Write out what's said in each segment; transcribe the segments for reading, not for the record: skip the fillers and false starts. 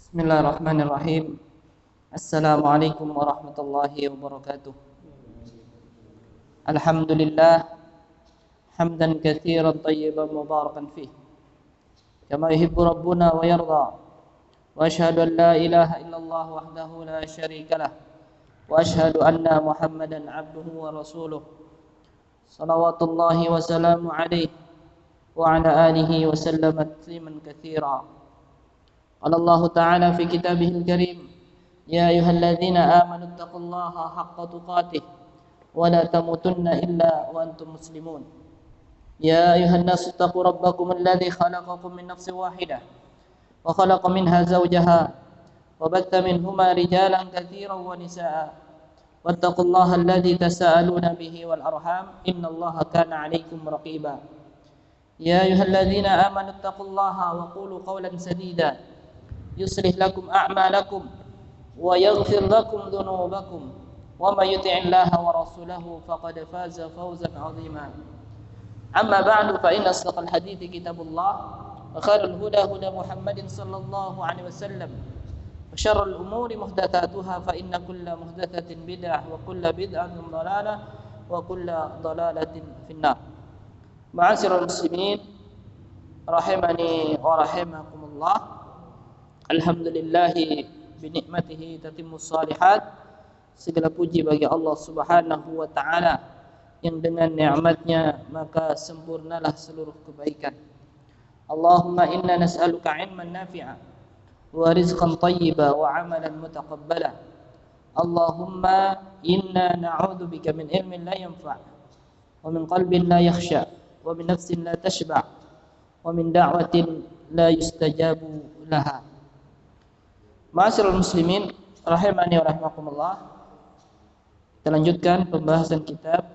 Bismillahirrahmanirrahim. Assalamualaikum warahmatullahi wabarakatuh. Alhamdulillah hamdan katsiran tayyiban mubarakan fih kama yuhibbu rabbuna wa yarda. Wa asyhadu an la ilaha illallah wahdahu la syarika lah wa asyhadu anna Muhammadan abduhu wa rasuluh. Shalawatullahi wa salamu alaihi wa ala alihi wa sallama tasliman katsira. قال الله تعالى في كتابه الكريم يا أيها الذين آمنوا اتقوا الله حق تقاته ولا تموتن إلا وأنتم مسلمون يا أيها الناس اتقوا ربكم الذي خلقكم من نفس واحدة وخلق منها زوجها وبث منهما رجالا كثيرا ونساء واتقوا الله الذي تساءلون به والأرحام إن الله كان عليكم رقيبا يا أيها الذين آمنوا اتقوا الله وقولوا قولا سديدا يصلح لكم أعمالكم ويغفر لكم ذنوبكم ومن يطع الله ورسوله فقد فاز فوزا عظيما أما بعد فإن أصدق الحديث كتاب الله وخير الهدى هدى محمد صلى الله عليه وسلم وشر الأمور محدثاتها فإن كل محدثة بدعة وكل بدعة ضلالة وكل ضلالة في النار. معاشر المسلمين rahimani wa rahimakumullah. Alhamdulillahi binikmatihi tatimmus salihat. Segala puji bagi Allah Subhanahu wa ta'ala yang dengan nikmatnya maka sempurnalah seluruh kebaikan. Allahumma inna nas'aluka ilman nafi'a wa rizqan tayyiba wa amalan mutaqabbala. Allahumma inna na'udzubika min ilmin la yanfa' wa min qalbin la yakhsha wa min nafsin la tashba' wa min da'watin la yustajabu laha. Ma'asyiral muslimin rahimani wa rahimakumullah. Kita lanjutkan pembahasan kitab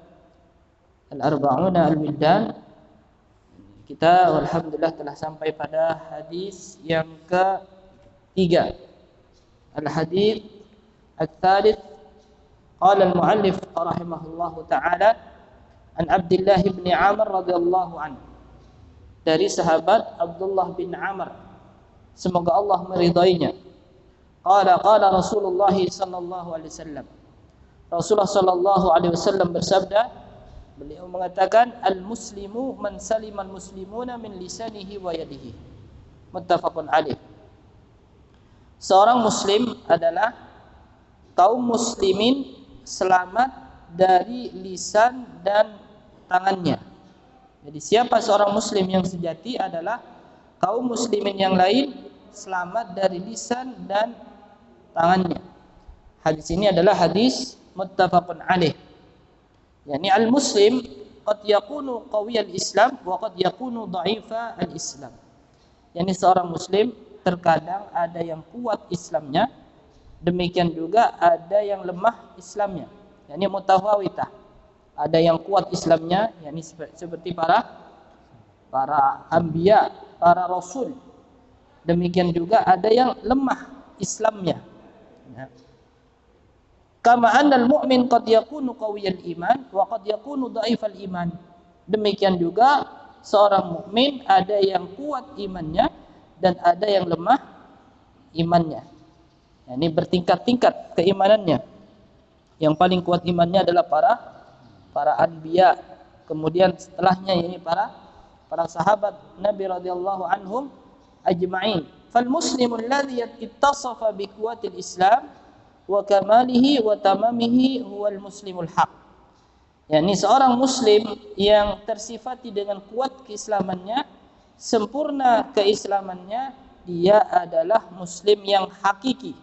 Al-Arba'una Al-Wildan. Kita alhamdulillah telah sampai pada hadis yang ke-3. Al-hadits ats-tsalits. Qala al-muallif rahimahullahu ta'ala an Abdullah bin Amr radhiyallahu anhu. Dari sahabat Abdullah bin Amr, semoga Allah meridainya. Qala Rasulullah sallallahu alaihi wasallam. Rasulullah sallallahu alaihi wasallam bersabda, beliau mengatakan al-muslimu man salimal muslimuna min lisanihi wa yadihi. Muttafaqun alaih. Seorang muslim adalah kaum muslimin selamat dari lisan dan tangannya. Jadi siapa seorang muslim yang sejati adalah kaum muslimin yang lain selamat dari lisan dan tangannya. Hadis ini adalah hadis muttafaqun alaih. Yani al-muslim qad yakunu qawiyal Islam wa qad yakunu dha'ifa al-Islam. Yani seorang muslim terkadang ada yang kuat Islamnya, demikian juga ada yang lemah Islamnya. Yani mutafawitah. Ada yang kuat Islamnya, yakni seperti para anbiya, para rasul. Demikian juga ada yang lemah Islamnya. Ya. Kama annal mu'min qad yakunu qawiyal iman wa qad yakunu dhaifal iman. Demikian juga seorang mukmin ada yang kuat imannya dan ada yang lemah imannya. Ini bertingkat-tingkat keimanannya. Yang paling kuat imannya adalah para anbiya, kemudian setelahnya ini para sahabat Nabi radhiyallahu anhum ajma'in. Fal muslimul ladzi ittasafa bi quwwatil Islam wa kamalihi wa tamamihi huwal muslimul haq. Yani seorang muslim yang tersifati dengan kuat keislamannya, sempurna keislamannya, dia adalah muslim yang hakiki.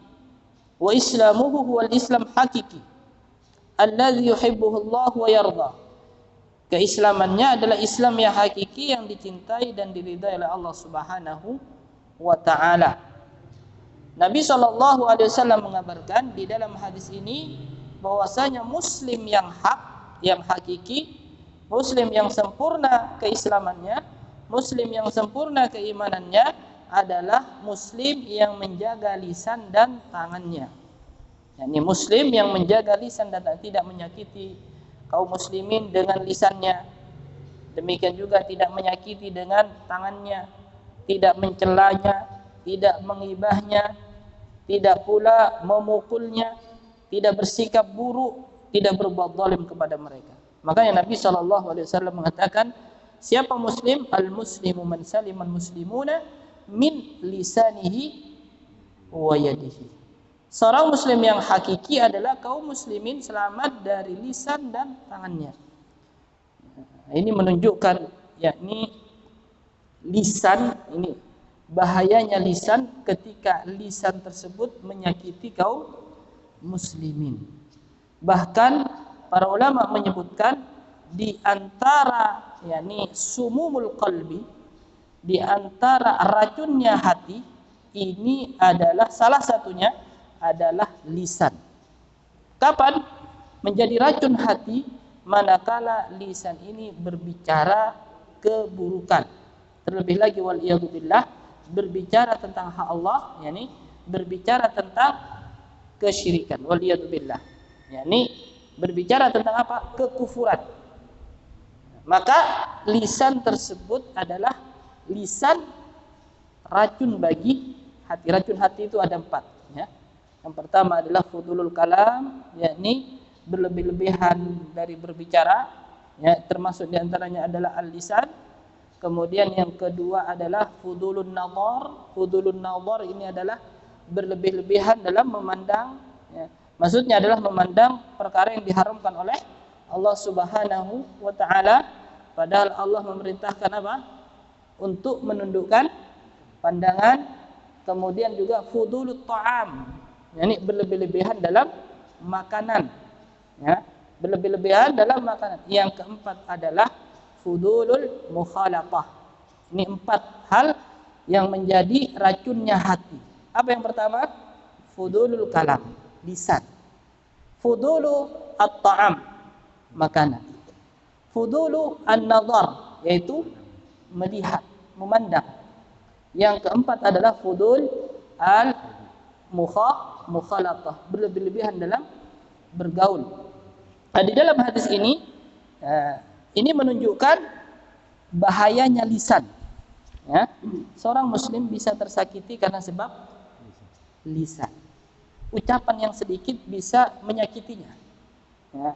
Wa islamuhu huwal islam hakiki alladzi yuhibbuhu Allah wa yarda. Keislamannya adalah Islam yang hakiki yang dicintai dan diridai oleh Allah Subhanahu wa ta'ala. Nabi sallallahu alaihi wasallam mengabarkan di dalam hadis ini bahwasanya muslim yang hak, yang hakiki, muslim yang sempurna keislamannya, muslim yang sempurna keimanannya adalah muslim yang menjaga lisan dan tangannya. Yani muslim yang menjaga lisan dan tidak menyakiti kaum muslimin dengan lisannya, demikian juga tidak menyakiti dengan tangannya, tidak mencelanya, tidak mengibahnya, tidak pula memukulnya, tidak bersikap buruk, tidak berbuat zalim kepada mereka. Makanya Nabi SAW mengatakan, siapa muslim? Al-muslimu man saliman muslimuna min lisanihi wa yadihi. Seorang muslim yang hakiki adalah kaum muslimin selamat dari lisan dan tangannya. Ini menunjukkan yakni lisan ini bahayanya lisan ketika lisan tersebut menyakiti kaum muslimin. Bahkan para ulama menyebutkan di antara yakni sumumul qalbi, di antara racunnya hati ini adalah salah satunya adalah lisan. Kapan menjadi racun hati? Manakala lisan ini berbicara keburukan. Terlebih lagi wal iyadu billah, berbicara tentang hak Allah, yakni berbicara tentang kesyirikan, wal iyadu billah. Yakni berbicara tentang apa? Kekufuran. Maka lisan tersebut adalah lisan racun bagi hati. Racun hati itu ada 4, ya. Yang pertama adalah fudulul kalam, yakni berlebih-lebihan dari berbicara, ya, termasuk diantaranya adalah al-lisan. Kemudian yang kedua adalah fudulun nazar. Fudulun nazar ini adalah berlebih-lebihan dalam memandang, ya. Maksudnya adalah memandang perkara yang diharamkan oleh Allah Subhanahu wa taala, padahal Allah memerintahkan apa? Untuk menundukkan pandangan. Kemudian juga fudulut ta'am, yakni berlebih-lebihan dalam makanan, ya, berlebih-lebihan dalam makanan. Yang keempat adalah fudulul mukhalatah. Ini 4 hal yang menjadi racunnya hati. Apa yang pertama? Fudulul kalam, lisan. Fudulu at-ta'am, makanan. Fudulu an-nazar, yaitu melihat, memandang. Yang keempat adalah fudul al-mukhalatah, berlebih-lebihan dalam bergaul. Nah, di dalam hadis ini menunjukkan bahayanya lisan, ya. Seorang muslim bisa tersakiti karena sebab lisan. Ucapan yang sedikit bisa menyakitinya, ya.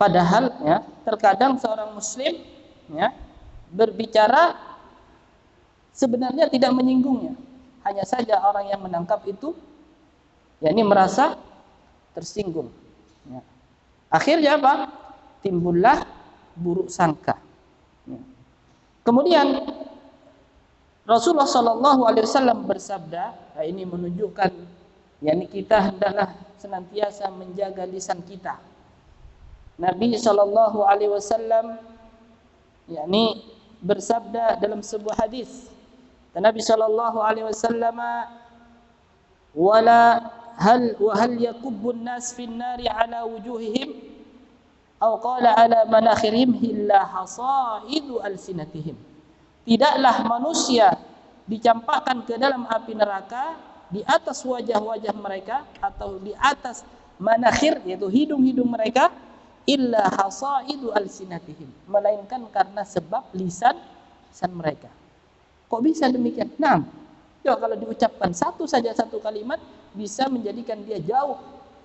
Padahal, ya, terkadang seorang muslim, ya, berbicara sebenarnya tidak menyinggungnya. Hanya saja orang yang menangkap itu yakni merasa tersinggung, ya. Akhirnya apa? Timbullah buruk sangka, ya. Kemudian Rasulullah SAW bersabda, nah ini menunjukkan yakni kita hendaklah senantiasa menjaga lisan kita. Nabi SAW yakni bersabda dalam sebuah hadis, dan Nabi SAW, wala hal yakubbun nas fin nari ala wujuhihim aw qala ala manakhirihim illa hasaidu alsinatihim. Tidaklah manusia dicampakkan ke dalam api neraka di atas wajah-wajah mereka atau di atas manakhir, yaitu hidung-hidung mereka, illa hasaidu alsinatihim, melainkan karena sebab lisan mereka. Kok bisa demikian? Nah, kalau diucapkan satu kalimat bisa menjadikan dia jauh,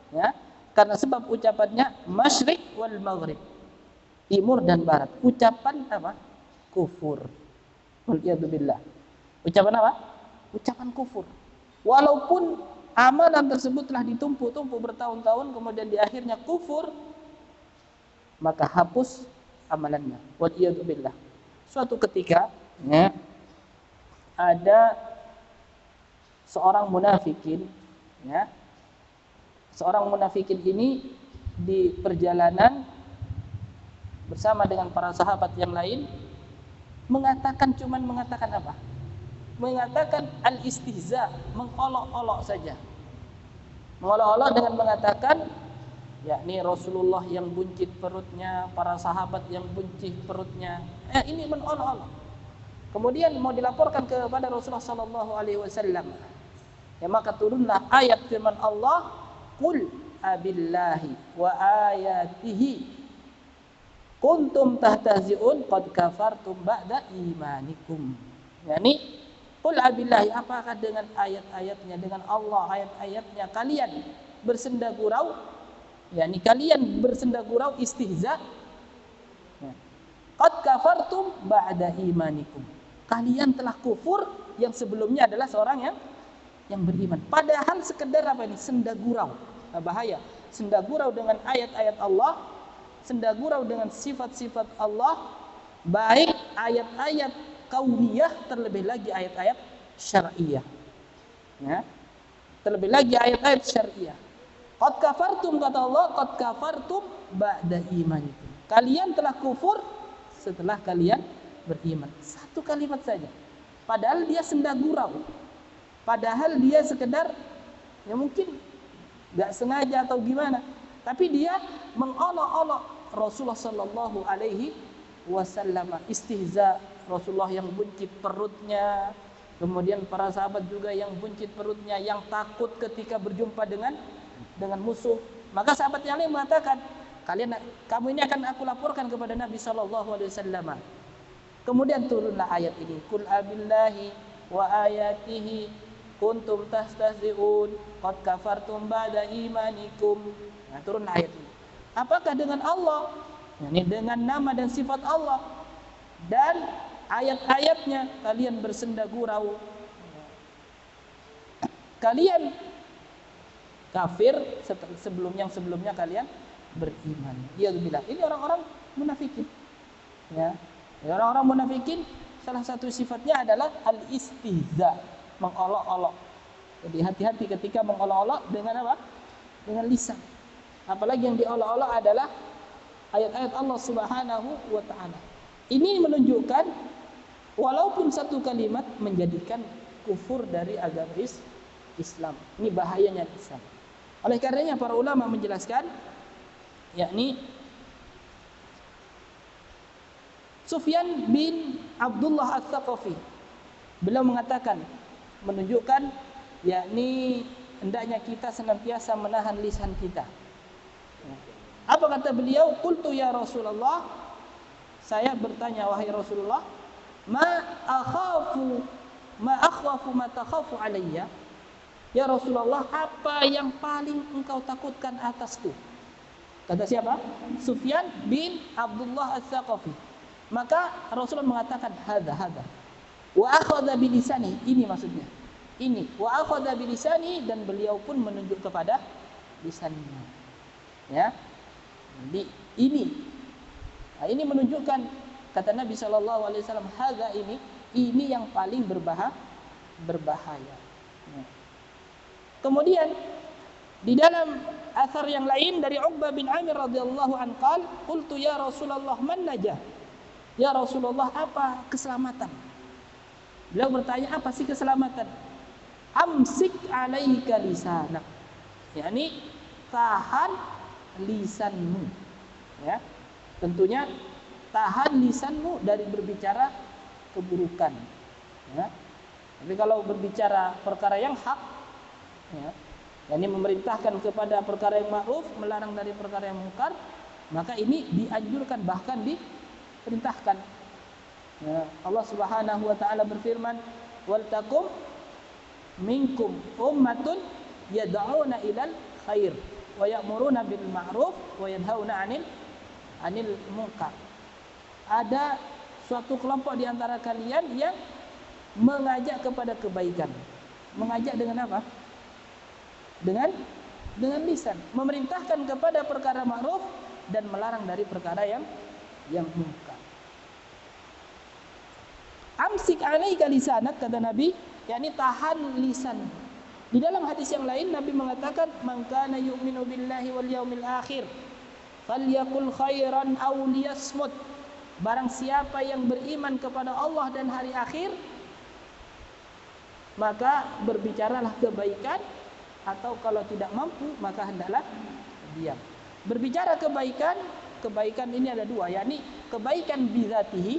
ya, karena sebab ucapannya masyriq wal maghrib, timur dan barat. Ucapan apa? Kufur. Waliyadzubillah. Ucapan apa? Ucapan kufur. Walaupun amalan tersebut telah ditumpuk-tumpuk bertahun-tahun, kemudian di akhirnya kufur, maka hapus amalannya. Waliyadzubillah. Suatu ketika, ya, ada seorang munafikin, ya. Seorang munafikin ini di perjalanan bersama dengan para sahabat yang lain mengatakan apa? Mengatakan al-istihza, mengolok-olok saja. Mengolok-olok dengan mengatakan, yakni Rasulullah yang buncit perutnya, para sahabat yang buncit perutnya. Ini mengolok-olok. Kemudian mau dilaporkan kepada Rasulullah SAW. Ya, maka turunlah ayat firman Allah, "Qul abillahi wa ayatihi kuntum tahtahzi'un qad kafartum ba'da imanikum." Yani Qul abillahi, apakah dengan ayat-ayatnya, dengan Allah ayat-ayatnya kalian bersenda gurau? Yani kalian bersenda gurau, istihza. Qad kafartum ba'da imanikum. Kalian telah kufur yang sebelumnya adalah seorang yang beriman. Padahal sekedar apa ini? Senda gurau. Nah, bahaya. Senda gurau dengan ayat-ayat Allah, senda gurau dengan sifat-sifat Allah, baik ayat-ayat kauniyah, terlebih lagi ayat-ayat syar'iyah. Ya. Terlebih lagi ayat-ayat syar'iyah. Qad kafartum, kata Allah, qad kafartum ba'da imanikum. Kalian telah kufur setelah kalian beriman. Satu kalimat saja. Padahal dia senda gurau. Padahal dia sekedar ya mungkin enggak sengaja atau gimana, tapi dia mengolok-olok Rasulullah sallallahu alaihi wasallam, istihza. Rasulullah yang buncit perutnya, kemudian para sahabat juga yang buncit perutnya, yang takut ketika berjumpa dengan musuh. Maka sahabat yang lain mengatakan, kamu ini akan aku laporkan kepada Nabi sallallahu alaihi wasallam. Kemudian turunlah ayat ini, Qul abillahi wa ayatihi kuntum tastahzi'un qad kafartum ba'da imanikum. Nah, turunlah ayat ini. Apakah dengan Allah, ini dengan nama dan sifat Allah dan ayat-ayatnya kalian bersenda gurau, kalian kafir sebelumnya kalian beriman. Dia bilang ini orang-orang munafikin. Ya, orang-orang munafikin salah satu sifatnya adalah al-istihza, mengolok-olok. Jadi hati-hati ketika mengolok-olok dengan apa? Dengan lisan. Apalagi yang diolok-olok adalah ayat-ayat Allah Subhanahu wa taala. Ini menunjukkan walaupun satu kalimat menjadikan kufur dari agama Islam. Ini bahayanya Islam. Oleh karenanya para ulama menjelaskan, yakni Sufyan bin Abdullah Ats-Tsaqafi, beliau mengatakan, menunjukkan yakni hendaknya kita senantiasa menahan lisan kita. Apa kata beliau? Qultu ya Rasulullah, saya bertanya wahai Rasulullah, ma akhwafu ma takhafu alayya. Ya Rasulullah, apa yang paling engkau takutkan atasku? Kata siapa? Sufyan bin Abdullah Ats-Tsaqafi. Maka Rasulullah mengatakan hadza. Wa akhadha bi lisani, ini maksudnya. Ini wa akhadha bi lisani, dan beliau pun menunjuk kepada lisannya. Ya. Jadi ini. Nah, ini menunjukkan kata Nabi sallallahu alaihi wasallam, hadza, ini yang paling berbahaya. Kemudian di dalam athar yang lain dari Uqbah bin Amir radhiyallahu anhu qala, qultu ya Rasulullah, man najah? Ya Rasulullah, apa keselamatan? Beliau bertanya, apa sih keselamatan? Amsik alaika lisanak, yakni tahan lisanmu. Ya, tentunya tahan lisanmu dari berbicara keburukan. Ya. Tapi kalau berbicara perkara yang hak, ya, yakni memerintahkan kepada perkara yang ma'ruf, melarang dari perkara yang munkar, maka ini dianjurkan, bahkan diperintahkan. Ya, Allah Subhanahu wa taala berfirman, wal takum minkum ummatun yad'una ilal khair wa ya'muruna bil ma'ruf wa yanhauna 'anil munkar. Ada suatu kelompok di antara kalian yang mengajak kepada kebaikan. Mengajak dengan apa? Dengan lisan, memerintahkan kepada perkara ma'ruf dan melarang dari perkara yang munkar. Amsik alaika lisanak, kata Nabi, yakni tahan lisan. Di dalam hadis yang lain Nabi mengatakan, man kana yu'minu billahi wal yaumil akhir falyaqul khairan aw liyasmut. Barang siapa yang beriman kepada Allah dan hari akhir, maka berbicaralah kebaikan, atau kalau tidak mampu maka hendaklah diam. Berbicara kebaikan ini ada dua, yakni kebaikan bidzatihi,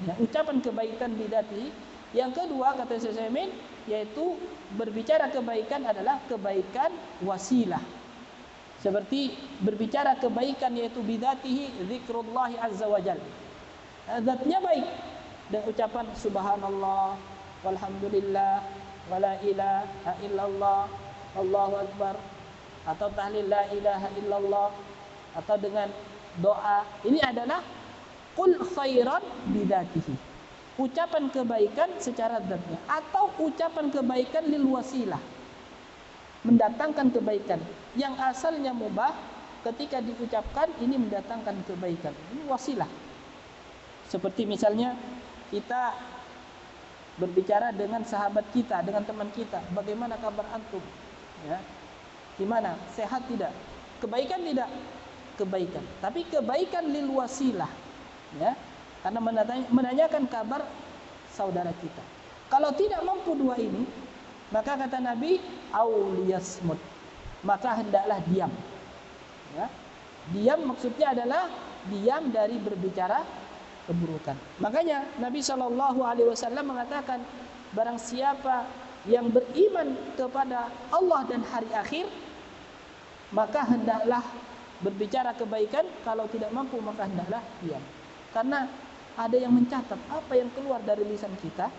ya, ucapan kebaikan bidzatihi. Yang kedua kata Syekh Utsaimin, yaitu berbicara kebaikan adalah kebaikan wasilah. Seperti berbicara kebaikan yaitu bidzatihi, zikrullah azza wajalla. Zatnya baik, dan ucapan subhanallah, walhamdulillah, wala ilaha illallah, Allahu akbar, atau tahlil la ilaha illallah, atau dengan doa. Ini adalah qul khairan bidzatihi, ucapan kebaikan secara zatnya, atau ucapan kebaikan lil wasilah, mendatangkan kebaikan yang asalnya mubah, ketika diucapkan ini mendatangkan kebaikan. Ini wasilah. Seperti misalnya kita berbicara dengan sahabat kita, dengan teman kita, bagaimana kabar antum? Ya. Gimana? Sehat tidak? Kebaikan tidak? Kebaikan. Tapi kebaikan lil wasilah. Ya. Karena menanyakan kabar saudara kita. Kalau tidak mampu dua ini, maka kata Nabi, auliyasmut, maka hendaklah diam. Ya. Diam maksudnya adalah diam dari berbicara keburukan. Makanya Nabi SAW mengatakan, barang siapa yang beriman kepada Allah dan hari akhir, maka hendaklah berbicara kebaikan. Kalau tidak mampu, maka hendaklah diam. Karena ada yang mencatat apa yang keluar dari lisan kita,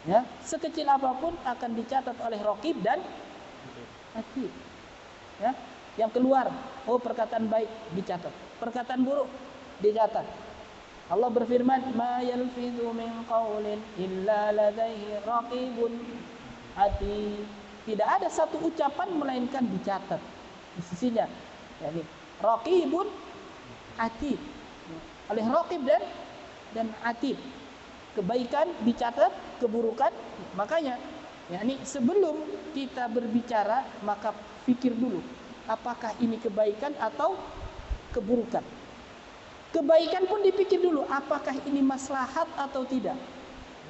ya, sekecil apapun akan dicatat oleh Raqib dan Atid. Ya, yang keluar, oh perkataan baik dicatat, perkataan buruk dicatat. Allah berfirman, ma yalfidhu min qaulin illa ladaihi raqibun atid. Tidak ada satu ucapan melainkan dicatat di sisinya, yakni raqibun atid, oleh raqib dan atid. Kebaikan dicatat, keburukan. Makanya yakni sebelum kita berbicara, maka pikir dulu apakah ini kebaikan atau keburukan. Kebaikan pun dipikir dulu, apakah ini maslahat atau tidak,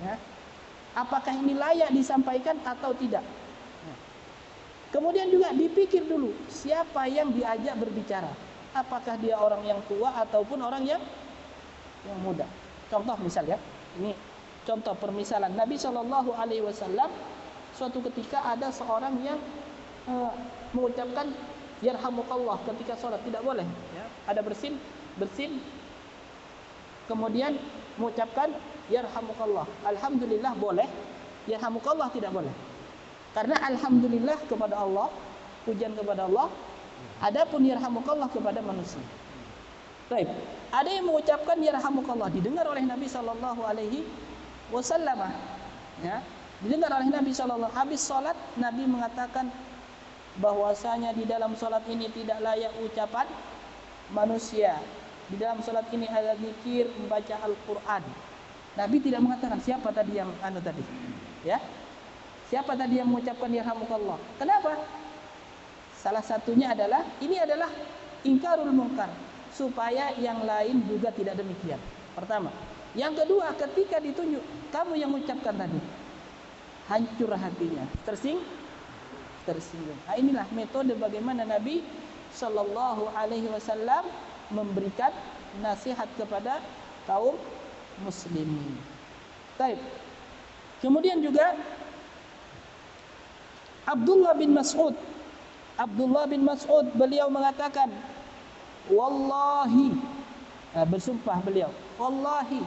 ya. Apakah ini layak disampaikan atau tidak, ya. Kemudian juga dipikir dulu siapa yang diajak berbicara, apakah dia orang yang tua ataupun orang yang muda. Contoh misal, ya, ini contoh permisalan. Nabi SAW suatu ketika ada seorang yang mengucapkan yarhamukallah ketika sholat. Tidak boleh, ya. Ada bersin, kemudian mengucapkan yarhamukallah. Alhamdulillah boleh, yarhamukallah tidak boleh. Karena alhamdulillah kepada Allah, pujian kepada Allah, adapun yarhamukallah kepada manusia. Baik, ada yang mengucapkan yarhamukallah, didengar oleh Nabi SAW, ya, didengar oleh Nabi SAW. Habis sholat, Nabi mengatakan bahwasanya di dalam sholat ini tidak layak ucapan manusia. Di dalam sholat ini ada zikir, membaca Al-Quran. Nabi tidak mengatakan siapa tadi yang tadi, ya, siapa tadi yang mengucapkan yarhamukallah. Kenapa? Salah satunya adalah ini adalah ingkarul munkar, supaya yang lain juga tidak demikian. Pertama. Yang kedua, ketika ditunjuk kamu yang mengucapkan tadi, hancur hatinya, tersinggung. Nah, inilah metode bagaimana Nabi SAW memberikan nasihat kepada kaum muslimin. Baik. Kemudian juga Abdullah bin Mas'ud beliau mengatakan, wallahi, bersumpah beliau, wallahi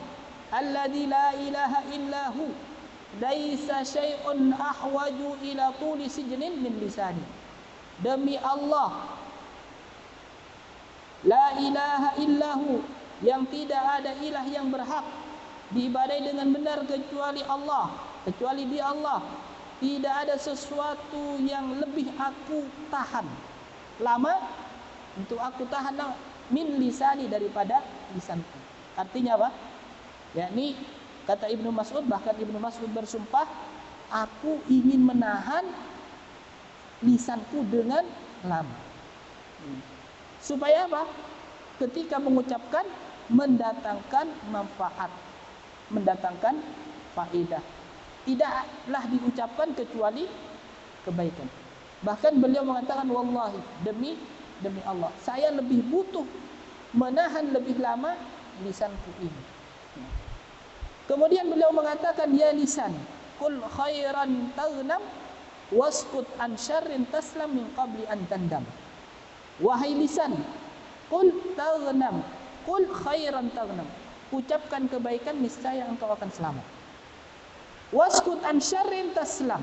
alladzi la ilaha illahu laisa syai'un ahwaju ila tuli sijnin min lisani. Demi Allah, la ilaha illahu, yang tidak ada ilah yang berhak diibadai dengan benar kecuali Allah, kecuali dia Allah. Tidak ada sesuatu yang lebih aku tahan lama, untuk aku tahan min lisani, daripada lisanku. Artinya apa? Yakni kata Ibnu Mas'ud, bahkan Ibnu Mas'ud bersumpah, aku ingin menahan lisanku dengan lama. Supaya apa? Ketika mengucapkan mendatangkan manfaat, mendatangkan faedah. Tidaklah diucapkan kecuali kebaikan. Bahkan beliau mengatakan, wallahi, demi Allah, saya lebih butuh menahan lebih lama lisanku ini. Kemudian beliau mengatakan, ya lisan, qul khairan taghnam waskut an syarrin taslam min qabli an tandam. Wahai lisan, qul taghnam, qul khairan taghnam, ucapkan kebaikan, niscaya engkau akan selamat. Waskut an syarrin taslam,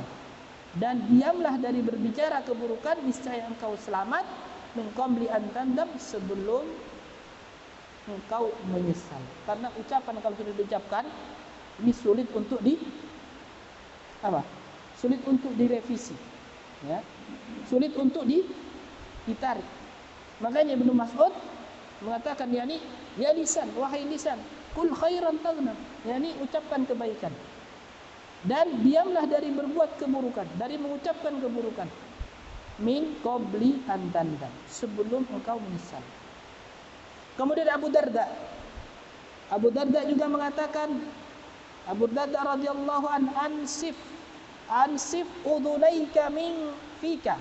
dan diamlah dari berbicara keburukan, niscaya engkau selamat. Min qabli an tandam, sebelum engkau menyesal. Karena ucapan kalau sudah diucapkan ini sulit untuk sulit untuk direvisi, ya, sulit untuk ditarik. Makanya Ibnu Mas'ud mengatakan, ya lisan, wahai lisan, kul khairan taghnam, yakni ucapkan kebaikan dan diamlah dari berbuat keburukan, dari mengucapkan keburukan. Min qabli an tandam, sebelum engkau menyesal. Kemudian Abu Darda juga mengatakan, Abu Darda radhiyallahu an, ansif udhulaika min fika,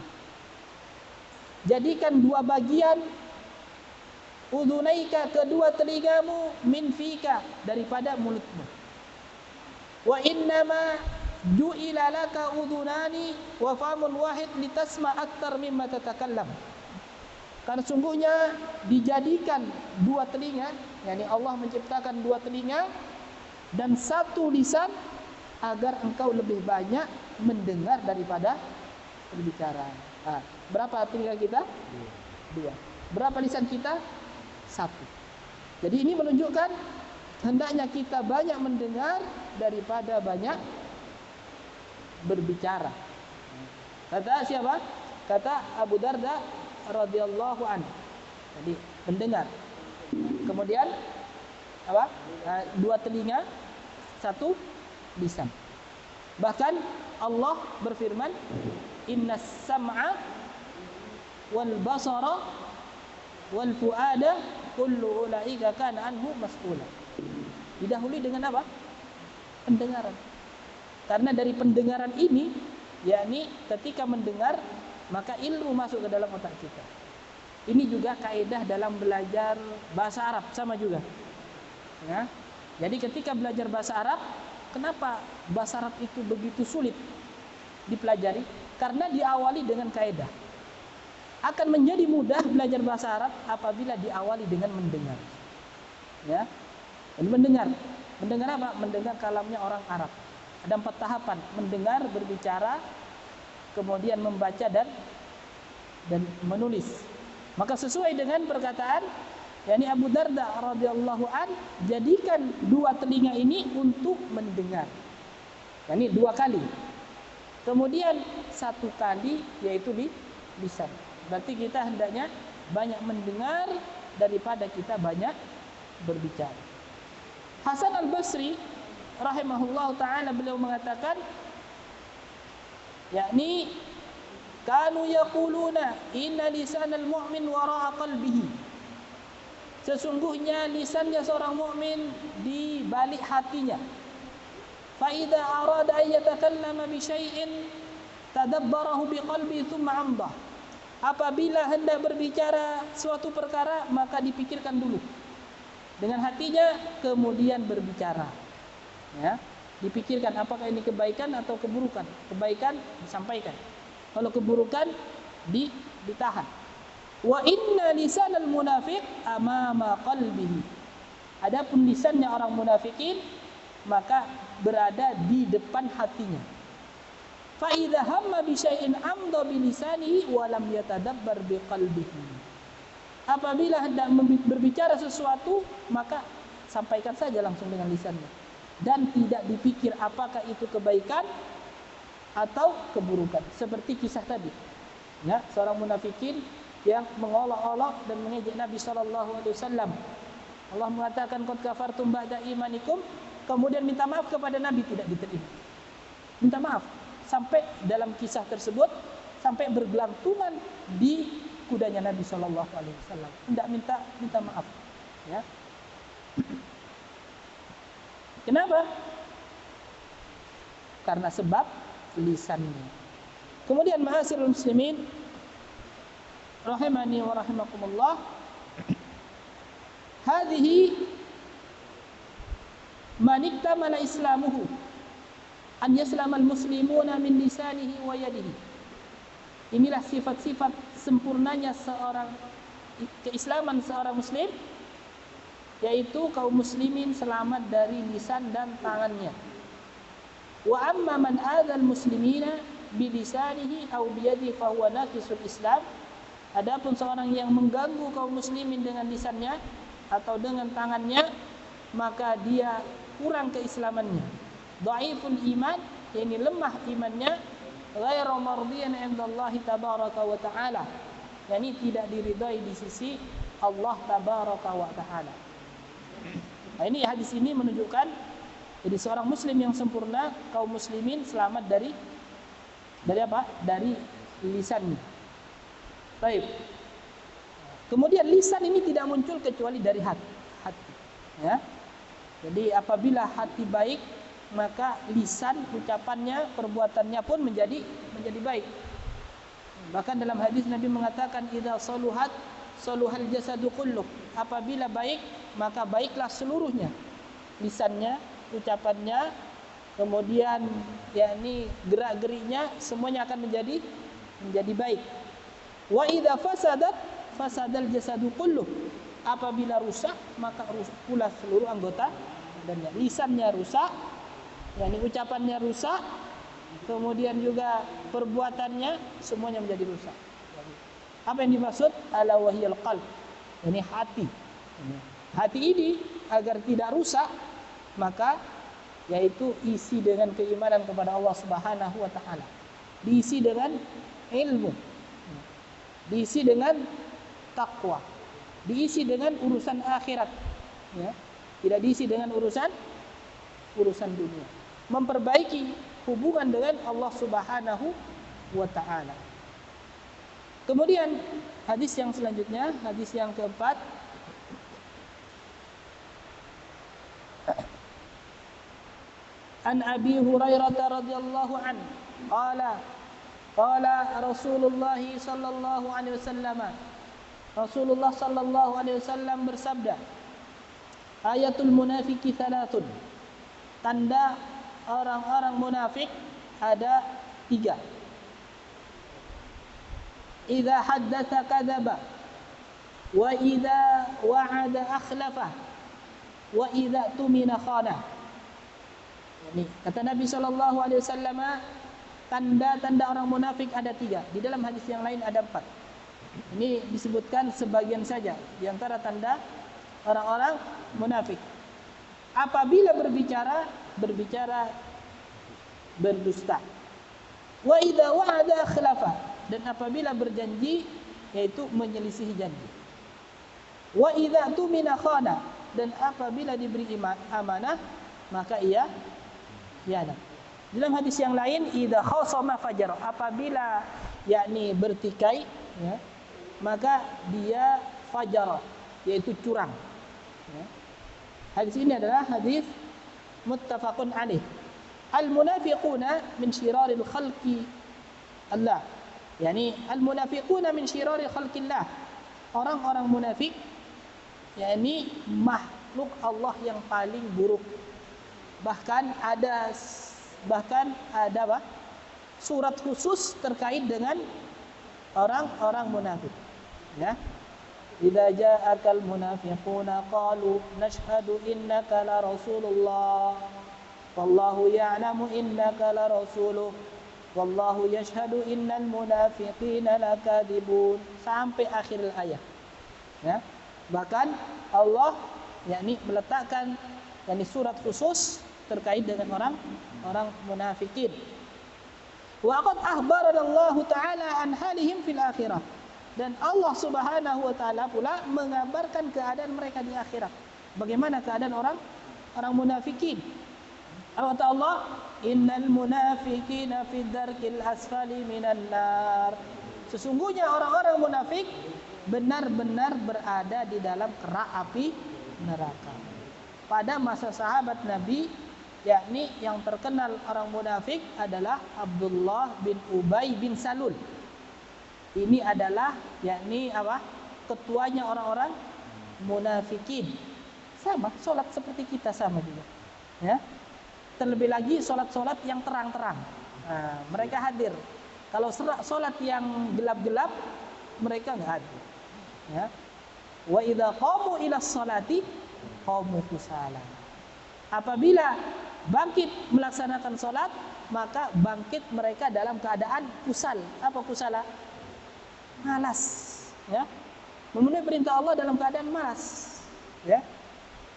jadikan dua bagian udhunaika, kedua telingamu, min fika, daripada mulutmu. Wa innama ju'ila laka udhunani wa famun wahid litasma aktar mimma tatakallam. Karena sungguhnya dijadikan dua telinga, yakni Allah menciptakan dua telinga dan satu lisan agar engkau lebih banyak mendengar daripada berbicara. Berapa telinga kita? Dua. Berapa lisan kita? Satu. Jadi ini menunjukkan hendaknya kita banyak mendengar daripada banyak berbicara. Kata siapa? Kata Abu Darda radhiyallahu anhu. Jadi mendengar. Kemudian apa? Dua telinga, satu lisan. Bahkan Allah berfirman, innas sam'a wal basara wal fuada kullu ulaika kana anhu mas'ula. Didahului dengan apa? Pendengaran. Karena dari pendengaran ini, yakni ketika mendengar maka ilmu masuk ke dalam otak kita. Ini juga kaidah dalam belajar bahasa Arab, sama juga. Ya. Jadi ketika belajar bahasa Arab, kenapa bahasa Arab itu begitu sulit dipelajari? Karena diawali dengan kaidah. Akan menjadi mudah belajar bahasa Arab apabila diawali dengan mendengar. Ya. Dan mendengar. Mendengar apa? Mendengar kalamnya orang Arab. Ada 4 tahapan: mendengar, berbicara, kemudian membaca dan menulis. Maka sesuai dengan perkataan yakni Abu Darda radhiyallahu an, jadikan dua telinga ini untuk mendengar. Yakni 2 kali. Kemudian 1 kali yaitu di lisan. Berarti kita hendaknya banyak mendengar daripada kita banyak berbicara. Hasan al-Basri rahimahullahu ta'ala, beliau mengatakan, yakni kanu yaquluna inna lisanal mu'min wara'a qalbihi, sesungguhnya lisannya seorang mukmin di balik hatinya. Fa idza arada an yatakallama bi syai'in tadabbarahu bi qalbi thumma amdah, apabila hendak berbicara suatu perkara maka dipikirkan dulu dengan hatinya, kemudian berbicara. Ya, dipikirkan apakah ini kebaikan atau keburukan. Kebaikan disampaikan, kalau keburukan ditahan. Wa inna lisanal munafiq amama qalbihi, adapun lisannya orang munafikin maka berada di depan hatinya. Fa idza hamma bi syai'in amda bi lisanihi wa lam yatadabbar bi qalbihi, apabila hendak berbicara sesuatu maka sampaikan saja langsung dengan lisannya dan tidak dipikir apakah itu kebaikan atau keburukan. Seperti kisah tadi, ya, seorang munafikin yang mengolok-olok dan mengejek Nabi SAW. Allah mengatakan qad kafartum ba'da imanikum, kemudian minta maaf kepada Nabi, tidak diterima. Minta maaf sampai dalam kisah tersebut sampai bergelantungan di kudanya Nabi SAW. Tidak minta maaf, ya. Kenapa? Karena sebab lisannya. Kemudian ma'asyiral muslimin rahimani wa rahimakumullah, hadhihi man iktamala islamuhu an yaslamal muslimuna min lisanihi wa yadihi. Inilah sifat-sifat sempurnanya keislaman seorang muslim, yaitu kaum muslimin selamat dari lisan dan tangannya. Wa amma man adzal muslimina bilisanihi aw biyadihi fa huwa naqisul Islam. Adapun seorang yang mengganggu kaum muslimin dengan lisannya atau dengan tangannya, maka dia kurang keislamannya. Dhaiful iman, yakni lemah imannya, ghairu mardiyan 'inda Allah tabaraka wa ta'ala, yakni tidak diridai di sisi Allah tabaraka wa ta'ala. Nah, ini hadis ini menunjukkan jadi seorang muslim yang sempurna, kaum muslimin selamat dari apa? Dari lisannya. Baik. Kemudian lisan ini tidak muncul kecuali dari hati. Ya. Jadi apabila hati baik, maka lisan, ucapannya, perbuatannya pun menjadi baik. Bahkan dalam hadis Nabi mengatakan idza saluhat saluhal jasadu kulluh. Apabila baik, maka baiklah seluruhnya. Lisannya, ucapannya, kemudian yakni gerak-geriknya semuanya akan menjadi baik. Wa idza fasadat fasadal jasadu kulluh. Apabila rusak, maka rusak pula seluruh anggota badannya. Lisannya rusak, yakni ucapannya rusak, kemudian juga perbuatannya semuanya menjadi rusak. Apa yang dimaksud? Ala wahiyal qalb, ini hati. Hati ini agar tidak rusak, maka yaitu isi dengan keimanan kepada Allah Subhanahu wa taala. Diisi dengan ilmu. Diisi dengan takwa. Diisi dengan urusan akhirat, ya. Tidak diisi dengan urusan dunia. Memperbaiki hubungan dengan Allah Subhanahu wa taala. Kemudian hadis yang selanjutnya, hadis yang keempat, An Abi Hurairah radhiyallahu anhu qala Rasulullah sallallahu alaihi wasallam, Rasulullah sallallahu alaihi wasallam bersabda, ayatul munafiki thalathun, tanda orang-orang munafik ada 3. Idza haddatsa kadzaba, wa idza wa'ada akhlafa, wa idza tumina khana. Ini kata Nabi sallallahu alaihi wasallam, tanda-tanda orang munafik ada 3. Di dalam hadis yang lain ada 4. Ini disebutkan sebagian saja di antara tanda orang-orang munafik. Apabila berbicara berdusta. Wa idza wa'ada akhlafa, dan apabila berjanji yaitu menyelisihi janji. Wa idza tumina khana, dan apabila diberi amanah maka ia khianat. Dalam hadis yang lain idza khasama fajara, apabila yakni bertikai, ya, maka dia fajara, yaitu curang, ya. Hadis ini adalah hadis muttafaqun alaih. Al-munafiquna min syiraril khalqi Allah. Yani al-munafiquna min syirari khalqillah. Orang-orang munafik yakni makhluk Allah yang paling buruk. Bahkan ada apa? Surat khusus terkait dengan orang-orang munafik. Ya. Idza ja'akal munafiquna qalu nashhadu innaka la rasulullah wallahu ya'lamu innaka la rasuluh wallahu yashhadu innal munafiqina lakadzibun, sampai akhir ayat. Ya. Bahkan Allah yakni meletakkan yakni surat khusus terkait dengan orang munafikin. Wa qad akhbarana Allah taala an halihim fil akhirah, dan Allah Subhanahu wa taala pula mengabarkan keadaan mereka di akhirat. Bagaimana keadaan orang munafikin? Kata Allah, innal munafiqina fi dzarkil asfali minan nar. Sesungguhnya orang-orang munafik benar-benar berada di dalam kerak api neraka. Pada masa sahabat Nabi, yakni yang terkenal orang munafik adalah Abdullah bin Ubay bin Salul. Ini adalah yakni apa? Ketuanya orang-orang munafikin. Sama, salat seperti kita sama juga. Ya. Terlebih lagi solat-solat yang terang-terang, nah, mereka hadir. Kalau solat yang gelap-gelap, mereka nggak hadir. Ya. Wa idza qamu ila sholati qamu kusala. Apabila bangkit melaksanakan sholat, maka bangkit mereka dalam keadaan kusal. Apa kusala? Malas, ya. Memenuhi perintah Allah dalam keadaan malas, ya.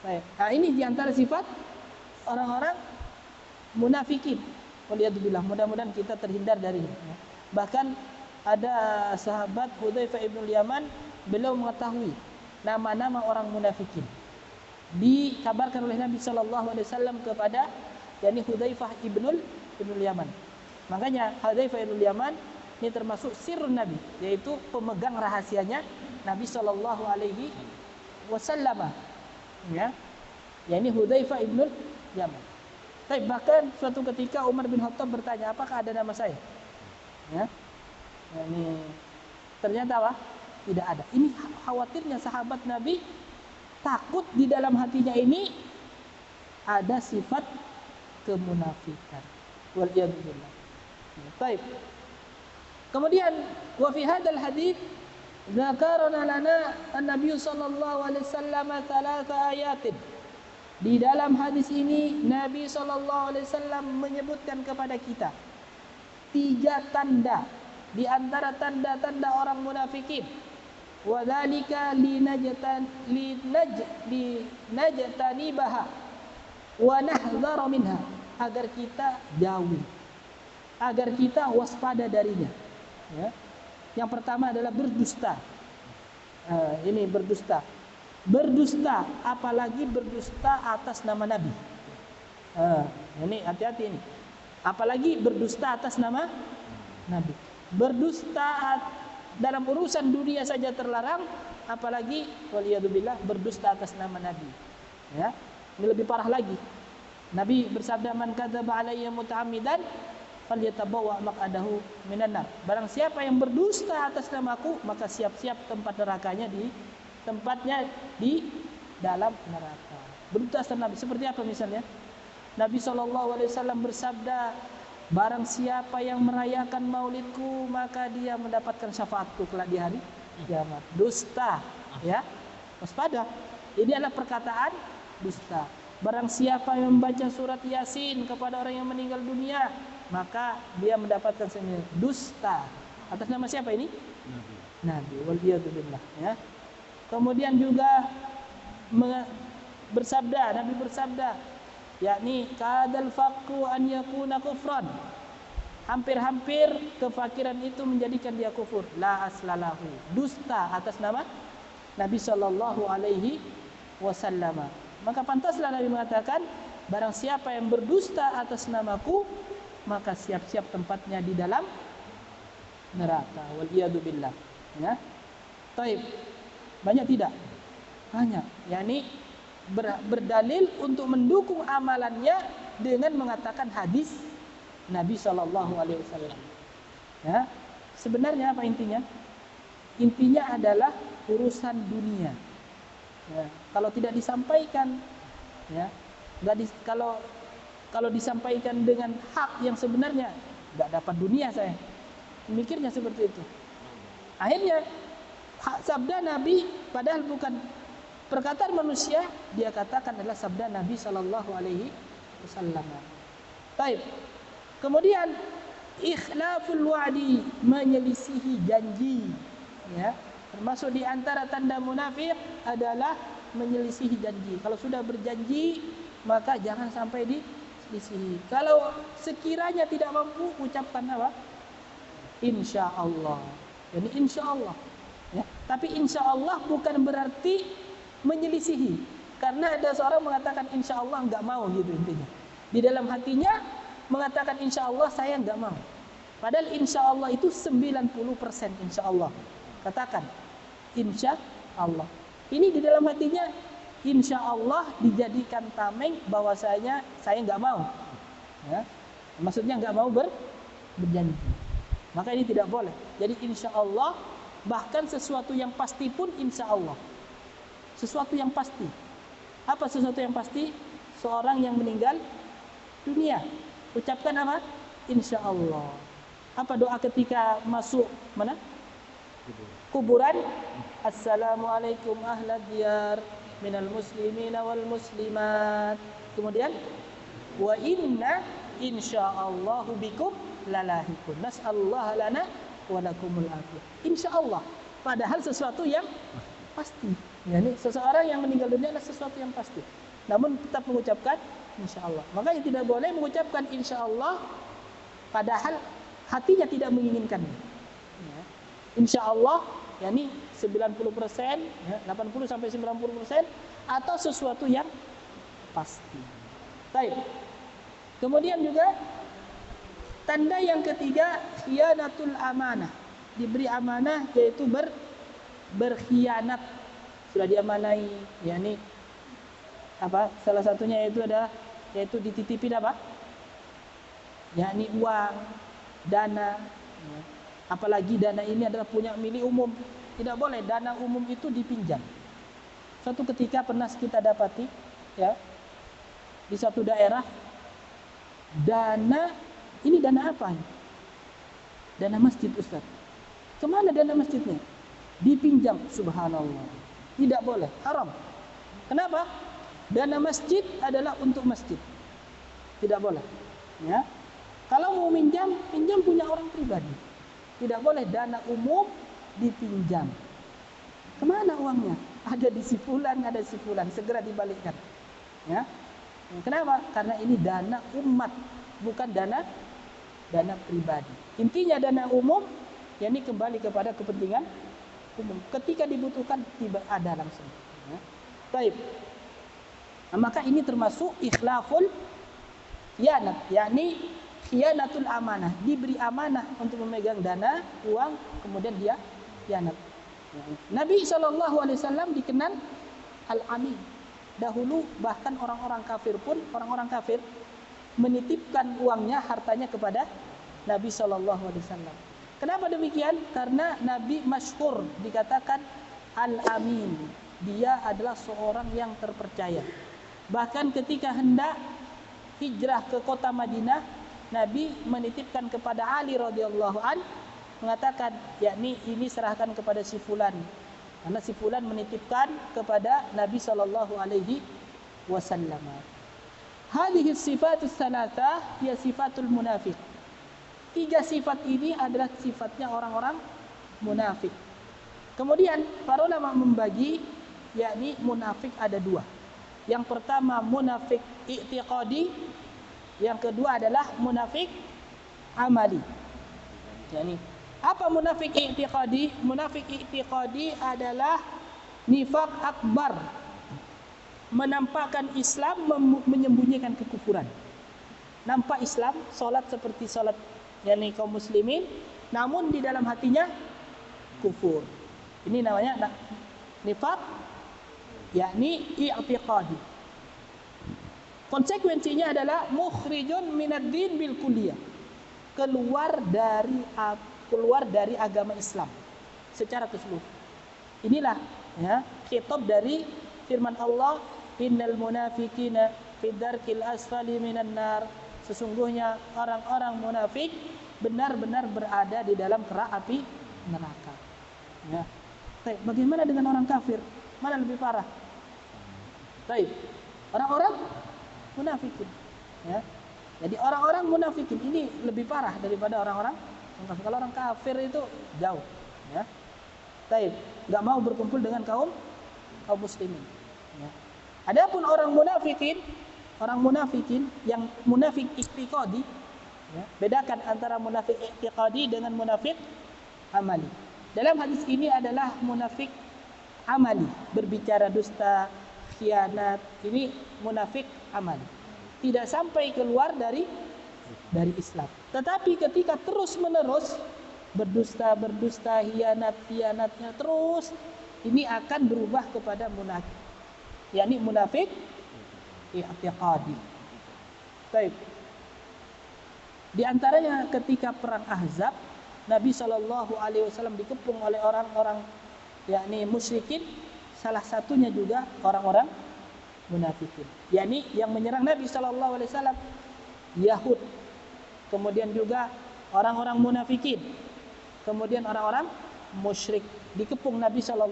Baik. Nah, ini diantara sifat orang-orang munafikin. Waliyadzubillah, mudah-mudahan kita terhindar darinya. Bahkan ada sahabat Hudzaifah ibn Yaman, beliau mengetahui nama-nama orang munafikin. Dikabarkan oleh Nabi sallallahu alaihi wasallam kepada yakni Hudzaifah ibn Yaman. Makanya Hudzaifah ibn Yaman ini termasuk sirrun Nabi, yaitu pemegang rahasianya Nabi sallallahu alaihi wasallam. Ya. Yakni Hudzaifah ibn Yaman. Tapi bahkan suatu ketika Umar bin Khattab bertanya, apakah ada nama saya? Ya. Nah, ini ternyata apa? Tidak ada. Ini khawatirnya sahabat Nabi, takut di dalam hatinya ini ada sifat kemunafikan. Waliyadzubillah. Baik. Kemudian wa fi hadzal hadits dzakarana lana an-nabiy sallallahu alaihi wasallam thalatha ayatin. Di dalam hadis ini Nabi sallallahu alaihi wasallam menyebutkan kepada kita 3 tanda di antara tanda-tanda orang munafikin. Wa dzalika linajtanibaha wa nahdhara minha, agar kita jauhi, agar kita waspada darinya. Ya. Yang pertama adalah berdusta. Ini berdusta. Berdusta, apalagi berdusta atas nama Nabi. Ini hati-hati ini. Apalagi berdusta atas nama Nabi. Berdusta dalam urusan dunia saja terlarang, apalagi waliyadzubillah berdusta atas nama Nabi. Ya. Ini lebih parah lagi. Nabi bersabda, man kadzaba alayya muta'ammidan falyatabawwa maq'adahu minan nar. Barang siapa yang berdusta atas namaku, maka siap-siap tempat nerakanya tempatnya di dalam neraka. Berdusta atas Nabi seperti apa misalnya? Nabi SAW bersabda, barang siapa yang merayakan maulidku, maka dia mendapatkan syafaatku kelak di hari kiamat. Dusta, ya. Waspada. Ini adalah perkataan dusta. Barang siapa yang membaca surat Yasin kepada orang yang meninggal dunia, maka dia mendapatkan dusta. Atas nama siapa ini? Nabi. Waliyadzubillah, ya. Kemudian juga Nabi bersabda, yakni kadal faqru an yakuna kufran. Hampir-hampir kefakiran itu menjadikan dia kufur. La aslalahu. Dusta atas nama Nabi sallallahu alaihi wasallam. Maka pantaslah Nabi mengatakan, barang siapa yang berdusta atas namaku, maka siap-siap tempatnya di dalam neraka. Waliyadzubillah. Ya. Taib. Banyak tidak? Banyak. Yakni berdalil untuk mendukung amalannya dengan mengatakan hadis Nabi sallallahu alaihi wasallam. Ya. Sebenarnya apa intinya? Intinya adalah urusan dunia. Ya. Kalau tidak disampaikan, ya, kalau disampaikan dengan hak yang sebenarnya, nggak dapat dunia saya. Mikirnya seperti itu. Akhirnya sabda Nabi padahal bukan perkataan manusia, dia katakan adalah sabda Nabi sallallahu alaihi wasallam. Baik. Kemudian ikhlaful wa'di, menyelisihi janji. Ya. Termasuk di antara tanda munafik adalah menyelisihi janji. Kalau sudah berjanji, maka jangan sampai diselisihi. Kalau sekiranya tidak mampu, ucapkan apa? Insyaallah. Jadi insyaallah. Ya. Tapi insyaallah bukan berarti menyelisihi. Karena ada seorang mengatakan insyaallah enggak mau gitu intinya. Di dalam hatinya mengatakan insyaallah saya enggak mau. Padahal insyaallah itu 90% insyaallah. Katakan insyaallah. Ini di dalam hatinya insyaallah dijadikan tameng bahwasanya saya enggak mau. Ya. Maksudnya enggak mau berjanji. Maka ini tidak boleh. Jadi insyaallah, bahkan sesuatu yang pasti pun insyaallah. Sesuatu yang pasti. Apa sesuatu yang pasti? Seorang yang meninggal dunia, ucapkan apa? Insyaallah. Apa doa ketika masuk mana? Kuburan? Assalamualaikum ahlad diyar minal muslimina wal muslimat. Kemudian wa inna insyaallahu bikum lalahikun. Nas'alullah lana wa lakumul afiyah. Insyaallah, padahal sesuatu yang pasti. Yani seseorang yang meninggal dunia adalah sesuatu yang pasti. Namun tetap mengucapkan insyaallah. Makanya tidak boleh mengucapkan insyaallah padahal hatinya tidak menginginkannya. Ya. Insyaallah yakni 90%, ya, 80 sampai 90% atau sesuatu yang pasti. Baik. Kemudian juga tanda yang ketiga, khiyanatul amanah. Diberi amanah yaitu berkhianat. Sudah diamanai, yakni apa? Salah satunya yaitu dititipin apa? Yakni uang, dana. Ya. Apalagi dana ini adalah punya milik umum. Tidak boleh dana umum itu dipinjam. Suatu ketika pernah kita dapati, ya, di satu daerah dana ini dana apa? Dana masjid, Ustaz. Kemana dana masjidnya? Dipinjam, subhanallah. Tidak boleh, haram. Kenapa? Dana masjid adalah untuk masjid. Tidak boleh. Ya. Kalau mau pinjam punya orang pribadi. Tidak boleh dana umum dipinjam. Kemana uangnya? Ada di si fulan, segera dibalikkan. Ya. Kenapa? Karena ini dana umat, bukan dana pribadi. Intinya dana umum, yakni kembali kepada kepentingan umum. Ketika dibutuhkan tiba ada langsung. Ya. Baik. Nah, maka ini termasuk ikhlaful khianat, yakni khiyanatul amanah. Diberi amanah untuk memegang dana, uang, kemudian dia khianat. Ya. Nabi SAW dikenal al-amin. Dahulu bahkan orang-orang kafir menitipkan uangnya, hartanya kepada Nabi SAW. Kenapa demikian? Karena Nabi masyhur dikatakan al-amin. Dia adalah seorang yang terpercaya. Bahkan ketika hendak hijrah ke kota Madinah, Nabi menitipkan kepada Ali radhiyallahu an, mengatakan, yakni ini serahkan kepada si fulan. Karena si fulan menitipkan kepada Nabi sallallahu alaihi wasallam. Hadhihi sifatus tsalatsa hiya sifatul munafiq. 3 sifat ini adalah sifatnya orang-orang munafik. Kemudian para ulama membagi, yakni munafik ada 2. Yang pertama munafik i'tiqadi, yang kedua adalah munafik amali. Yani apa munafik i'tiqadi? Munafik i'tiqadi adalah nifaq akbar. Menampakkan Islam, menyembunyikan kekufuran. Nampak Islam, salat seperti salat yakni kaum muslimin, namun di dalam hatinya kufur. Ini namanya nifaq yakni i'tiqadi. Konsekuensinya adalah mukhrijun minad din bil kulliyah. Keluar dari agama Islam secara keseluruhan. Inilah ya khitab dari firman Allah, innal munafiqina fid darkil asfali minan nar. Sesungguhnya orang-orang munafik benar-benar berada di dalam kerak api neraka. Ya. Baik, bagaimana dengan orang kafir? Mana lebih parah? Baik, orang-orang munafikin. Ya. Jadi orang-orang munafikin ini lebih parah daripada orang-orang kafir. Kalau orang kafir itu jauh, ya. Baik, enggak mau berkumpul dengan kaum muslimin. Ya. Adapun orang munafikin yang munafik i'tiqadi, ya, bedakan antara munafik i'tiqadi dengan munafik amali. Dalam hadis ini adalah munafik amali, berbicara dusta, khianat, ini munafik amali. Tidak sampai keluar dari Islam. Tetapi ketika terus-menerus berdusta, khianatnya terus, ini akan berubah kepada munafik. yakni munafik i'tiqadi. Baik. Di antaranya ketika perang Ahzab, Nabi SAW dikepung oleh orang-orang yakni musyrikin, salah satunya juga orang-orang munafikin. Yakni yang menyerang Nabi SAW Yahud, kemudian juga orang-orang munafikin, kemudian orang-orang musyrik dikepung Nabi SAW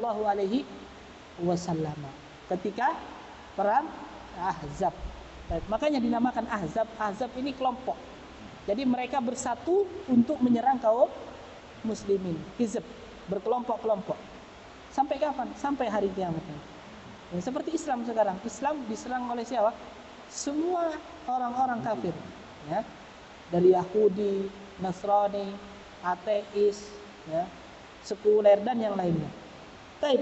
ketika perang Ahzab. Makanya dinamakan Ahzab. Ahzab ini kelompok. Jadi mereka bersatu untuk menyerang kaum muslimin. Hizb, berkelompok-kelompok. Sampai kapan? Sampai hari kiamat. Ya, seperti Islam sekarang. Islam diserang oleh siapa? Semua orang-orang kafir. Ya. Dari Yahudi, Nasrani, ateis, ya, sekuler dan yang lainnya. Baik.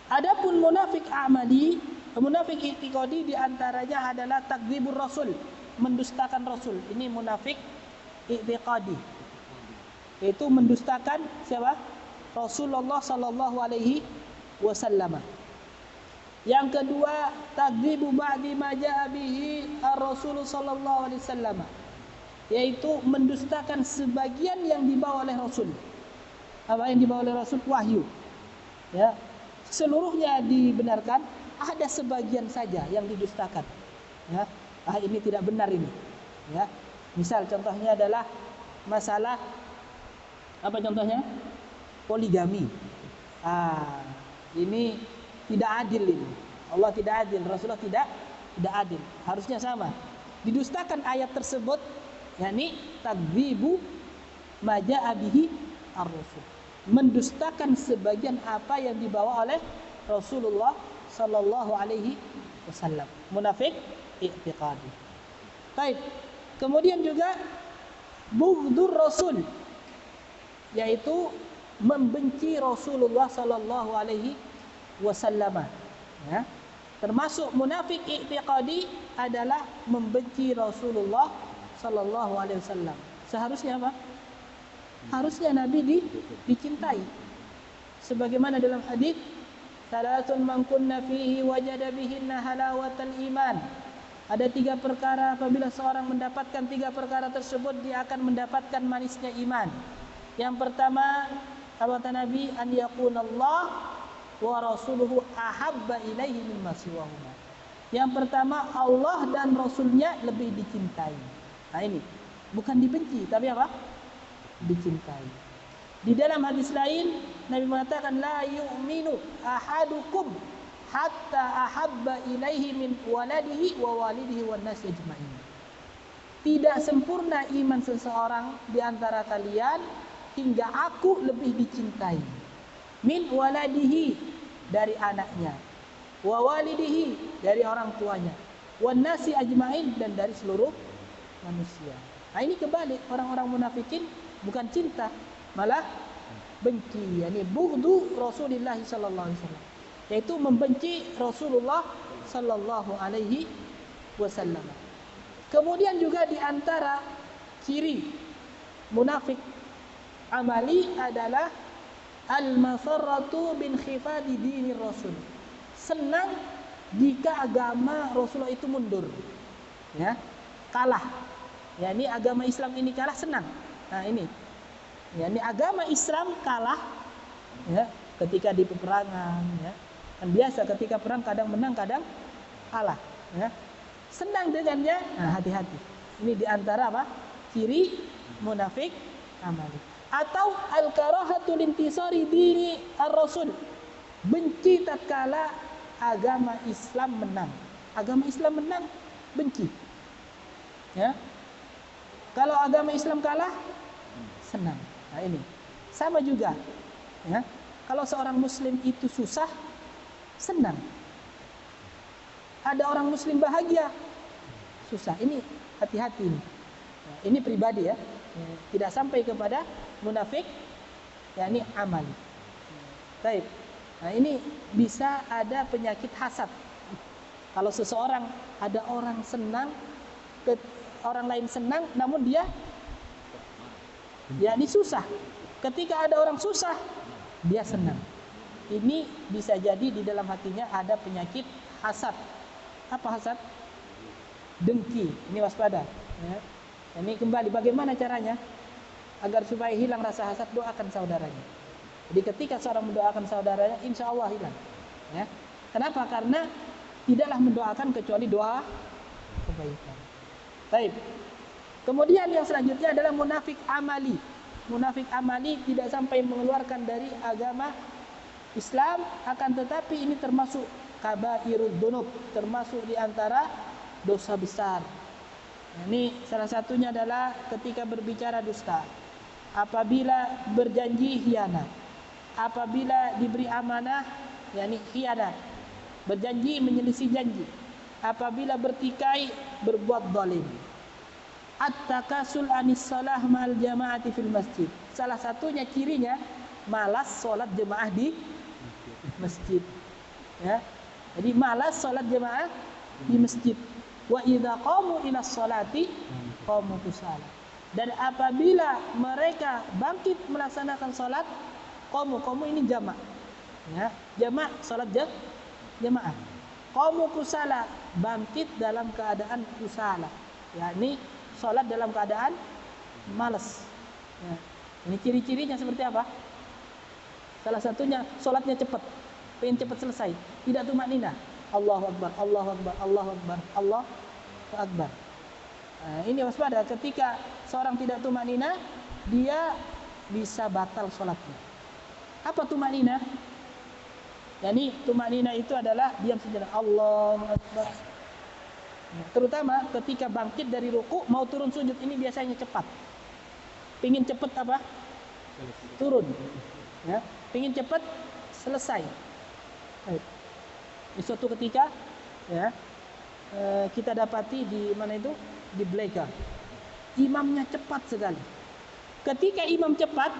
Adapun munafik amali, munafik i'tiqadi diantaranya adalah takdzibur rasul, mendustakan rasul. Ini munafik i'tiqadi. Yaitu mendustakan siapa? Rasulullah sallallahu alaihi wasallam. Yang kedua, takdzibu ba'di ma jaa bihi ar-rasul sallallahu alaihi wasallam. Yaitu mendustakan sebagian yang dibawa oleh Rasul. Apa yang dibawa oleh Rasul? Wahyu. Ya. Seluruhnya dibenarkan, ada sebagian saja yang didustakan. Ya. Ini tidak benar ini. Ya. Misal contohnya adalah masalah apa contohnya? Poligami. Ini tidak adil ini. Allah tidak adil, Rasulullah tidak adil. Harusnya sama. Didustakan ayat tersebut, yakni takdzibu ma jaa bihi ar-rasul. Mendustakan sebagian apa yang dibawa oleh Rasulullah sallallahu alaihi wasallam. Munafik i'tiqadi. Baik. Kemudian juga bughdur rasul, yaitu membenci Rasulullah sallallahu alaihi wasallam. Ya. Termasuk munafik i'tiqadi adalah membenci Rasulullah sallallahu alaihi wasallam. Seharusnya apa? Harusnya Nabi dicintai. Sebagaimana dalam hadis, salatun man kunna fihi wajada bihinna halawatal iman. Ada 3 perkara, apabila seorang mendapatkan 3 perkara tersebut, dia akan mendapatkan manisnya iman. Yang pertama, kata Nabi, an yakunallah wa rasuluhu ahabba ilaihi mimma siwahuma. Yang pertama, Allah dan Rasulnya lebih dicintai. Nah ini, bukan dibenci, tapi apa? Dicintai. Di dalam hadis lain, Nabi mengatakan, la yu'minu ahadukum hatta ahabba ilaihi min waladihi wa walidihi wan nasi ajma'in. Tidak sempurna iman seseorang di antara kalian hingga aku lebih dicintai. Min waladihi, dari anaknya, wa walidihi, dari orang tuanya, wan nasi ajma'in, dan dari seluruh manusia. Nah ini kebalik, orang-orang munafikin bukan cinta, malah benci. Yani bughdu Rasulullah sallallahu alaihi wasallam, yaitu membenci Rasulullah sallallahu alaihi wasallam. Kemudian juga di antara ciri munafik amali adalah al-masarratu bin khifadi dinir Rasul. Senang jika agama Rasulullah itu mundur. Ya, kalah. Ya, ini agama Islam ini kalah, senang. Nah, ini. Ya, ini agama Islam kalah, ya, ketika di peperangan, ya. Kan biasa ketika perang kadang menang, kadang kalah, ya. Senang dengannya. Nah, hati-hati. Ini di antara apa? Ciri munafik amali. Atau al-karahatu lintisari dini ar-rasul. Benci tatkala agama Islam menang. Agama Islam menang, benci. Ya. Kalau agama Islam kalah, senang. Nah ini sama juga. Ya. Kalau seorang Muslim itu susah, senang. Ada orang Muslim bahagia, susah. Ini hati-hati. Nah, ini pribadi ya. Tidak sampai kepada munafik, yakni amali. Baik. Nah ini bisa ada penyakit hasad. Kalau seseorang, ada orang senang, orang lain senang, namun dia ini susah. Ketika ada orang susah, dia senang. Ini bisa jadi di dalam hatinya ada penyakit hasad. Apa hasad? Dengki. Ini waspada. Ya. Ini kembali, bagaimana caranya agar supaya hilang rasa hasad? Doakan saudaranya. Jadi ketika seorang mendoakan saudaranya, insya Allah hilang. Ya. Kenapa? Karena tidaklah mendoakan kecuali doa kebaikan. Baik. Kemudian yang selanjutnya adalah munafik amali. Munafik amali tidak sampai mengeluarkan dari agama Islam, akan tetapi ini termasuk kabairud dzunub, termasuk di antara dosa besar. Nah, ini salah satunya adalah ketika berbicara dusta, apabila berjanji khianat, apabila diberi amanah yakni khianat, berjanji menyelisih janji, apabila bertikai berbuat zalim. At-takasul anis salah ma'al jama'ati fil masjid. Salah satunya cirinya malas salat jemaah di masjid. Ya. Jadi malas salat jemaah di masjid. Wa idza qamu ila sholati qamu kusala. Dan apabila mereka bangkit melaksanakan salat, qamu ini jamak. Ya, jamak salat jemaah. Qamu kusala, bangkit dalam keadaan kusala. Yakni salat dalam keadaan malas. Ya. Ini ciri-cirinya seperti apa? Salah satunya salatnya cepat, pengen cepat selesai, tidak tumakninah. Allahu Akbar, Allahu Akbar, Allahu Akbar, Allahu Akbar. Nah, ini waspada ketika seorang tidak tumakninah, dia bisa batal salatnya. Apa tumakninah? Yani tumakninah itu adalah diam sejenak, Allahu Akbar. Terutama ketika bangkit dari ruku mau turun sujud, ini biasanya cepat. Pingin cepat apa? Turun. Ya, pingin cepat selesai. Di suatu ketika, ya, kita dapati di mana itu, di Bleka, imamnya cepat sekali. Ketika imam cepat,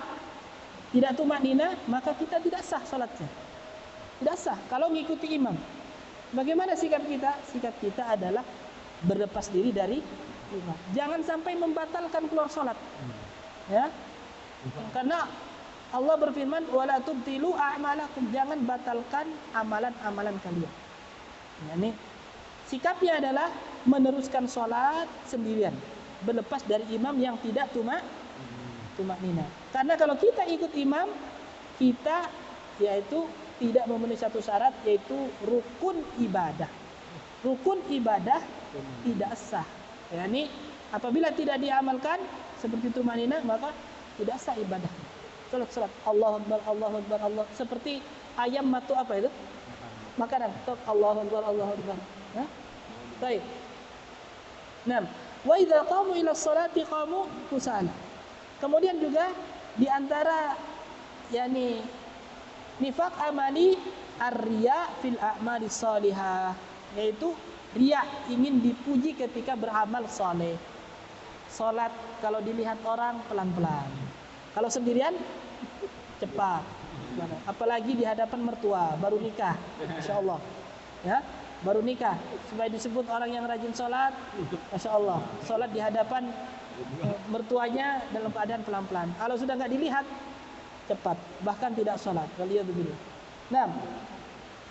tidak tumakninah, maka kita tidak sah salatnya. Tidak sah kalau mengikuti imam. Bagaimana sikap kita? Sikap kita adalah berlepas diri dari imam. Jangan sampai membatalkan keluar salat. Ya. Karena Allah berfirman, "Wala tubtilu a'malakum." Jangan batalkan amalan-amalan kalian. Ya, ini sikapnya adalah meneruskan salat sendirian, berlepas dari imam yang tidak tumakninah. Karena kalau kita ikut imam, kita yaitu tidak memenuhi satu syarat, yaitu rukun ibadah. Rukun ibadah tidak sah. Ya, ini apabila tidak diamalkan seperti tumakninah, maka tidak sah ibadah. Salat Allahu Akbar, Allahu Akbar, Allah. Seperti ayam matu apa itu? Makanan. Allahu Akbar, Allahu Akbar. Ya? Baik. Nah, wa idza qamu ila sholati qamu kusala. Kemudian juga di antara yakni nifaq amali ar-riya fil a'mali shalihah, yaitu riya, ingin dipuji ketika beramal saleh. Salat kalau dilihat orang pelan-pelan, kalau sendirian cepat. Apalagi di hadapan mertua, baru nikah, Masya Allah, ya, baru nikah, supaya disebut orang yang rajin salat, Masya Allah, salat di hadapan mertuanya dalam keadaan pelan-pelan. Kalau sudah nggak dilihat, cepat, bahkan tidak salat. Waliyadzubillah. Nah,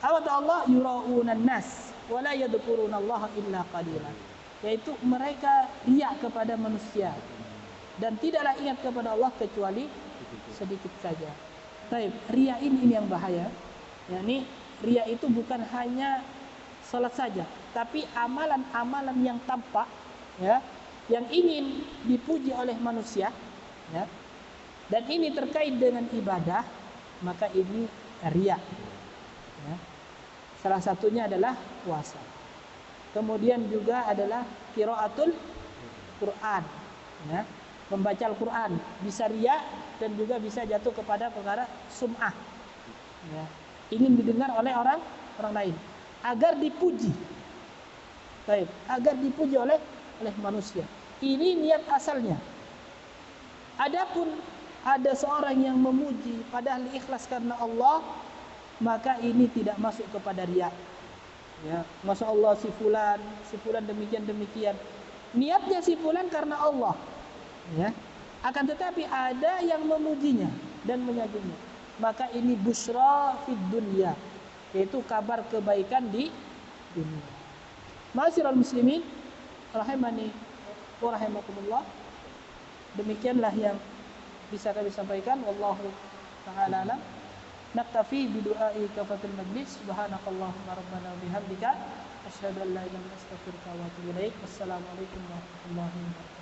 kata Allah, yuraunan nas wala yadhkurunallaha illa qalila, yaitu mereka riya kepada manusia dan tidaklah ingat kepada Allah kecuali sedikit saja. Baik, riya ini yang bahaya. Yani riya itu bukan hanya salat saja, tapi amalan-amalan yang tampak, ya, yang ingin dipuji oleh manusia, ya. Dan ini terkait dengan ibadah, maka ini riya. Ya. Salah satunya adalah puasa. Kemudian juga adalah qiraatul Quran, ya. Membaca Al-Quran bisa riya dan juga bisa jatuh kepada perkara sum'ah, ya. Ingin didengar oleh orang lain agar dipuji. Baik, agar dipuji oleh manusia. Ini niat asalnya. Adapun ada seorang yang memuji padahal ikhlas karena Allah, maka ini tidak masuk kepada riya. Ya, Masya Allah si fulan demikian. Niatnya si fulan karena Allah. Ya. Akan tetapi ada yang memujinya dan menyajinya, maka ini busra fid dunya, yaitu kabar kebaikan di dunia. Ma'asyiral muslimin rahimani wa rahimakumullah. Demikianlah yang bisa kami sampaikan. Wallahu ta'ala alam. Naktafi bidu'ai kafatul majlis. Subhanakallahumma rabbana wa bihamdika asyhadu an la ilaha illa anta astaghfiruka wa atubu ilaik. Wassalamualaikum warahmatullahi wabarakatuh.